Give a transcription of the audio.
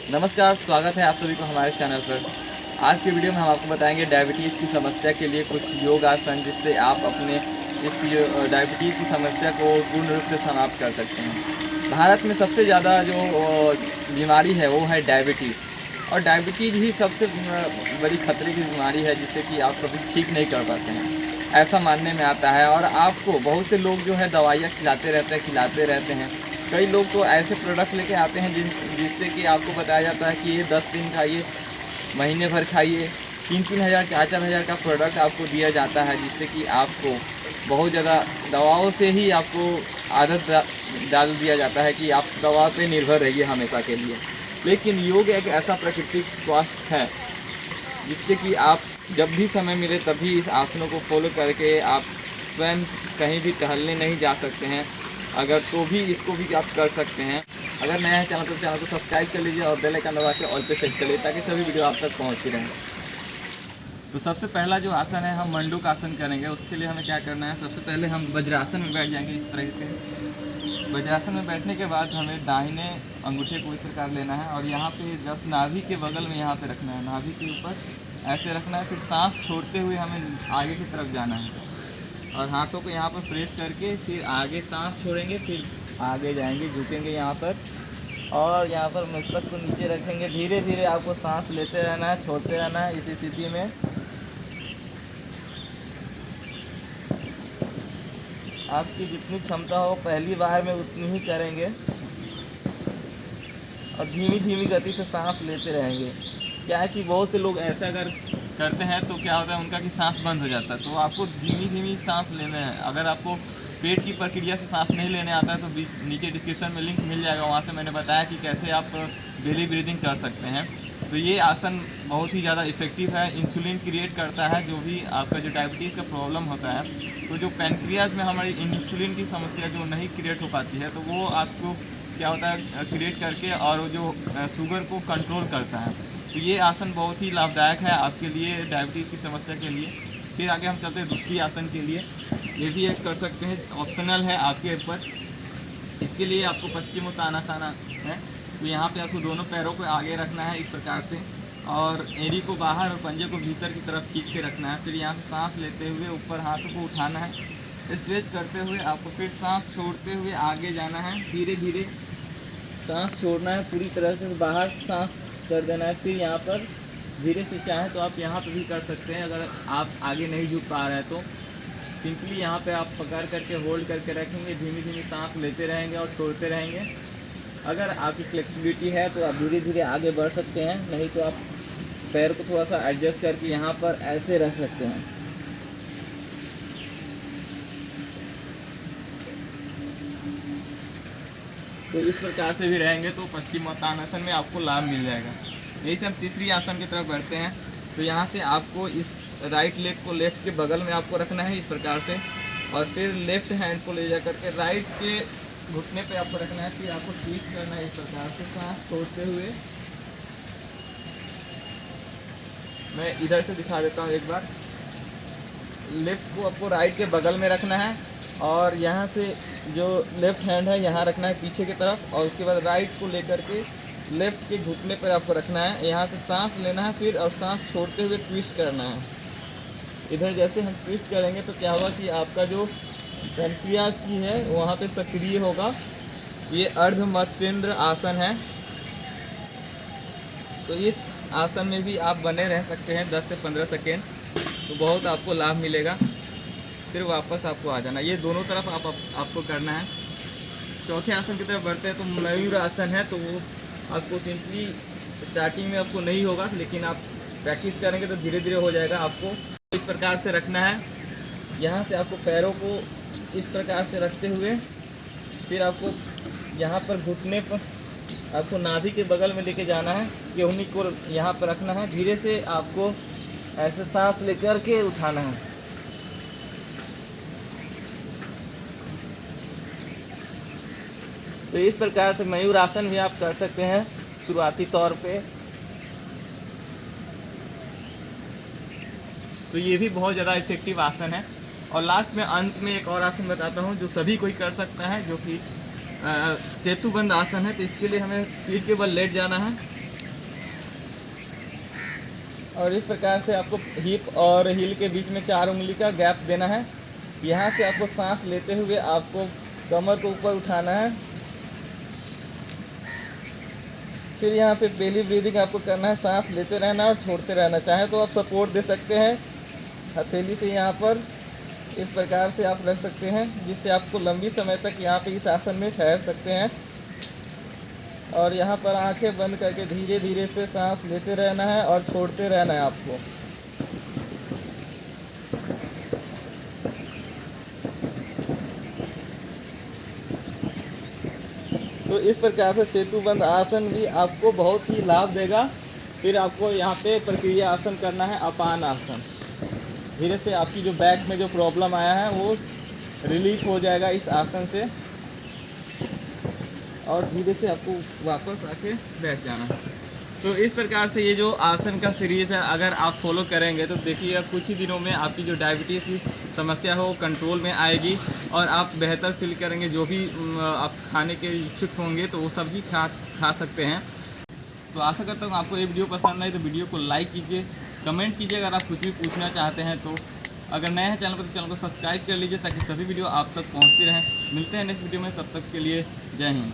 नमस्कार, स्वागत है आप सभी को हमारे चैनल पर। आज के वीडियो में हम आपको बताएंगे डायबिटीज़ की समस्या के लिए कुछ योग आसन, जिससे आप अपने इस डायबिटीज़ की समस्या को पूर्ण रूप से समाप्त कर सकते हैं। भारत में सबसे ज़्यादा जो बीमारी है वो है डायबिटीज़, और डायबिटीज़ ही सबसे बड़ी खतरे की बीमारी है, जिससे कि आप कभी ठीक नहीं कर पाते हैं, ऐसा मानने में आता है। और आपको बहुत से लोग जो है दवाइयाँ खिलाते रहते हैं। कई लोग तो ऐसे प्रोडक्ट्स लेके आते हैं जिससे कि आपको बताया जाता है कि ये 10 दिन खाइए, महीने भर खाइए, 3-3 हज़ार 4-4 हज़ार का प्रोडक्ट आपको दिया जाता है, जिससे कि आपको बहुत ज़्यादा दवाओं से ही आपको आदत डाल दिया जाता है कि आप दवा पे निर्भर रहिए हमेशा के लिए। लेकिन योग एक ऐसा प्राकृतिक स्वास्थ्य है जिससे कि आप जब भी समय मिले तभी इस आसनों को फॉलो करके आप स्वयं कहीं भी टहलने नहीं जा सकते हैं, अगर तो भी इसको भी आप कर सकते हैं। अगर नया है चैनल को सब्सक्राइब कर लीजिए और बेल आइकन दबा के ऑल पे सेट कर लीजिए, ताकि सभी वीडियो आप तक पहुंचती रहें। तो सबसे पहला जो आसन है, हम मंडूक आसन करेंगे। उसके लिए हमें क्या करना है, सबसे पहले हम वज्रासन में बैठ जाएंगे इस तरह से। वज्रासन में बैठने के बाद हमें दाहिने अंगूठे को इस प्रकार लेना है और यहाँ पे जस्ट नाभि के बगल में यहाँ पे रखना है, नाभि के ऊपर ऐसे रखना है। फिर सांस छोड़ते हुए हमें आगे की तरफ जाना है और हाथों को यहाँ पर प्रेस करके फिर आगे सांस छोड़ेंगे, फिर आगे जाएंगे, झुकेंगे यहाँ पर और यहाँ पर मस्तक को नीचे रखेंगे। धीरे धीरे आपको सांस लेते रहना है, छोड़ते रहना है। इसी स्थिति में आपकी जितनी क्षमता हो पहली बार में उतनी ही करेंगे और धीमी धीमी गति से सांस लेते रहेंगे। क्या है कि बहुत से लोग ऐसा अगर करते हैं तो क्या होता है उनका कि सांस बंद हो जाता है, तो आपको धीमी धीमी सांस लेना है। अगर आपको पेट की प्रक्रिया से सांस नहीं लेने आता है तो नीचे डिस्क्रिप्शन में लिंक मिल जाएगा, वहाँ से मैंने बताया कि कैसे आप बेली ब्रीदिंग कर सकते हैं। तो ये आसन बहुत ही ज़्यादा इफ़ेक्टिव है, इंसुलिन क्रिएट करता है। जो भी आपका जो डायबिटीज़ का प्रॉब्लम होता है, तो जो पैनक्रियाज में हमारी इंसुलिन की समस्या जो नहीं क्रिएट हो पाती है, तो वो आपको क्या होता है क्रिएट करके और जो शुगर को कंट्रोल करता है। तो ये आसन बहुत ही लाभदायक है आपके लिए, डायबिटीज़ की समस्या के लिए। फिर आगे हम चलते हैं दूसरी आसन के लिए। ये भी एक कर सकते हैं, ऑप्शनल है आपके ऊपर। इसके लिए आपको पश्चिमोत्तानासन है। तो यहाँ पे आपको दोनों पैरों को आगे रखना है इस प्रकार से, और एड़ी को बाहर और पंजे को भीतर की तरफ खींच के रखना है। फिर यहाँ से सांस लेते हुए ऊपर हाथों को उठाना है, स्ट्रेच करते हुए आपको फिर सांस छोड़ते हुए आगे जाना है। धीरे धीरे सांस छोड़ना है, पूरी तरह से बाहर सांस कर देना है। फिर यहाँ पर धीरे से चाहे तो आप यहाँ पर भी कर सकते हैं, अगर आप आगे नहीं झुक पा रहे हैं तो सिंपली यहाँ पे आप पकड़ करके होल्ड करके रखेंगे, धीमी धीमी सांस लेते रहेंगे और छोड़ते रहेंगे। अगर आपकी फ्लेक्सिबिलिटी है तो आप धीरे धीरे आगे बढ़ सकते हैं, नहीं तो आप पैर को थोड़ा सा एडजस्ट करके यहाँ पर ऐसे रख सकते हैं। तो इस प्रकार से भी रहेंगे तो पश्चिमोत्तानासन में आपको लाभ मिल जाएगा। यही से हम तीसरी आसन की तरफ बढ़ते हैं। तो यहाँ से आपको इस राइट लेग को लेफ्ट के बगल में आपको रखना है इस प्रकार से, और फिर लेफ्ट हैंड को ले जा करके राइट के घुटने पे आपको रखना है। फिर आपको ट्विस्ट करना है इस प्रकार से, सांस छोड़ते हुए। मैं इधर से दिखा देता हूँ एक बार। लेफ्ट को आपको राइट के बगल में रखना है और यहाँ से जो लेफ्ट हैंड है यहाँ रखना है पीछे की तरफ, और उसके बाद राइट को लेकर के लेफ्ट के घुटने पर आपको रखना है। यहाँ से सांस लेना है फिर, और सांस छोड़ते हुए ट्विस्ट करना है। इधर जैसे हम ट्विस्ट करेंगे तो क्या होगा कि आपका जो पैनक्रियाज की है वहाँ पे सक्रिय होगा। ये अर्ध मत्स्येंद्र आसन है। तो इस आसन में भी आप बने रह सकते हैं 10 से 15 सेकेंड, तो बहुत आपको लाभ मिलेगा। फिर वापस आपको आ जाना। ये दोनों तरफ आपको करना है। चौथे आसन की तरफ बढ़ते हैं। तो मयूर आसन है, तो वो आपको सिंपली स्टार्टिंग में आपको नहीं होगा, लेकिन आप प्रैक्टिस करेंगे तो धीरे धीरे हो जाएगा। आपको इस प्रकार से रखना है। यहाँ से आपको पैरों को इस प्रकार से रखते हुए फिर आपको यहाँ पर घुटने पर आपको नाभि के बगल में लेके जाना है, केहनी को यहाँ पर रखना है। धीरे से आपको ऐसे सांस लेकर के उठाना है। तो इस प्रकार से मयूर आसन भी आप कर सकते हैं शुरुआती तौर पे। तो ये भी बहुत ज़्यादा इफेक्टिव आसन है। और लास्ट में अंत में एक और आसन बताता हूँ जो सभी कोई कर सकता है, जो कि सेतुबंद आसन है। तो इसके लिए हमें पीठ के बल लेट जाना है और इस प्रकार से आपको हिप और हील के बीच में 4 उंगली का गैप देना है। यहाँ से आपको सांस लेते हुए आपको कमर को ऊपर उठाना है। फिर यहाँ पे बेली ब्रीदिंग आपको करना है, सांस लेते रहना और छोड़ते रहना। चाहे तो आप सपोर्ट दे सकते हैं हथेली से, यहाँ पर इस प्रकार से आप रख सकते हैं, जिससे आपको लंबी समय तक यहाँ पे इस आसन में ठहर सकते हैं। और यहाँ पर आंखें बंद करके धीरे धीरे से सांस लेते रहना है और छोड़ते रहना है आपको। तो इस प्रकार से सेतुबंद आसन भी आपको बहुत ही लाभ देगा। फिर आपको यहाँ पे प्रक्रिया आसन करना है, अपान आसन। धीरे से आपकी जो बैक में जो प्रॉब्लम आया है वो रिलीफ हो जाएगा इस आसन से, और धीरे से आपको वापस आके बैठ जाना है। तो इस प्रकार से ये जो आसन का सीरीज़ है, अगर आप फॉलो करेंगे तो देखिएगा कुछ ही दिनों में आपकी जो डायबिटीज़ की समस्या हो कंट्रोल में आएगी और आप बेहतर फील करेंगे। जो भी आप खाने के इच्छुक होंगे तो वो सब भी खा सकते हैं। तो आशा करता हूँ आपको ये वीडियो पसंद आए तो वीडियो को लाइक कीजिए, कमेंट कीजिए अगर आप कुछ भी पूछना चाहते हैं तो। अगर नए हैं चैनल पर तो चैनल को सब्सक्राइब कर लीजिए ताकि सभी वीडियो आप तक पहुँचती रहें। मिलते हैं नेक्स्ट वीडियो में, तब तक के लिए जय हिंद।